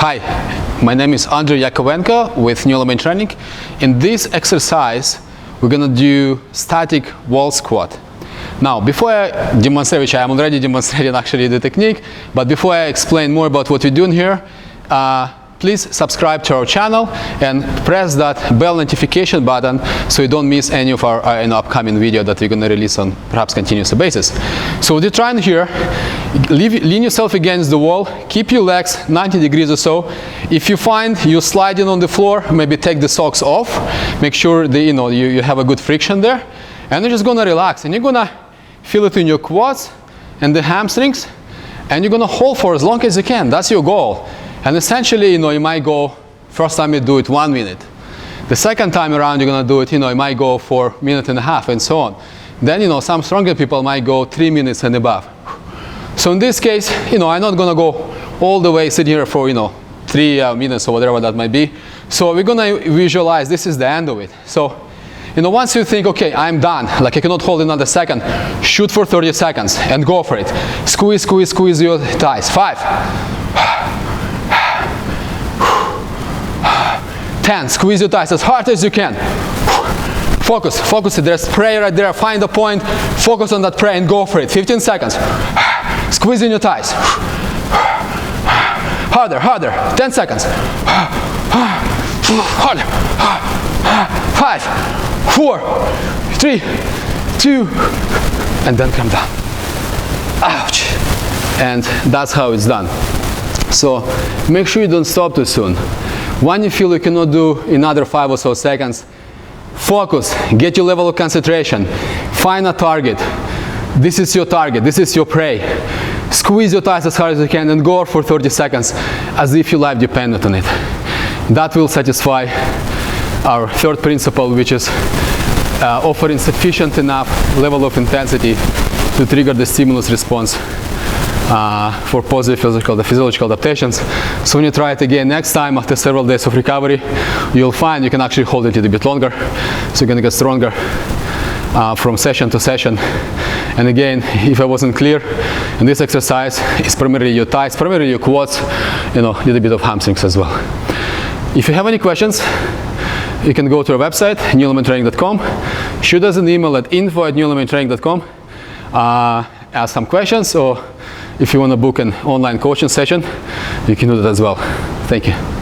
Hi, my name is Andrei Yakovenko with New Element Training. In this exercise, we're going to do static wall squat. Now, before I demonstrate, which I am already demonstrating actually the technique, but before I explain more about what we're doing here, please subscribe to our channel and press that bell notification button so you don't miss any of our upcoming video that we're going to release on perhaps continuous basis. So what you're trying here, lean yourself against the wall, keep your legs 90 degrees or so. If you find you're sliding on the floor, maybe take the socks off, make sure that you have a good friction there, and you're just going to relax, and you're going to feel it in your quads and the hamstrings, and you're going to hold for as long as you can. That's your goal. And essentially, you might go, first time you do it 1 minute. The second time around, you're going to do it, you might go for 1.5 minutes and so on. Then, some stronger people might go 3 minutes and above. So in this case, I'm not going to go all the way sitting here for, 3 minutes or whatever that might be. So we're going to visualize this is the end of it. So, once you think, okay, I'm done, like I cannot hold another second, shoot for 30 seconds and go for it. Squeeze, squeeze, squeeze your thighs. 5. 10. Squeeze your thighs as hard as you can. Focus, focus. There's prayer right there. Find a point, focus on that prayer and go for it. 15 seconds. Squeeze in your thighs. Harder, harder. 10 seconds. Harder. 5, 4, 3, 2, and then come down. Ouch. And that's how it's done. So make sure you don't stop too soon. When you feel you cannot do another 5 or so seconds, focus, get your level of concentration, find a target. This is your target, this is your prey. Squeeze your thighs as hard as you can and go for 30 seconds as if your life depended on it. That will satisfy our third principle, which is offering sufficient enough level of intensity to trigger the stimulus response for positive physiological adaptations. So when you try it again next time after several days of recovery, you'll find you can actually hold it a bit longer. So you're going to get stronger from session to session. And again, if I wasn't clear, in this exercise, it's primarily your thighs, primarily your quads, a little bit of hamstrings as well. If you have any questions, you can go to our website, newelementtraining.com. Shoot us an email at info@newelementtraining.com. Ask some questions, or if you want to book an online coaching session, you can do that as well. Thank you.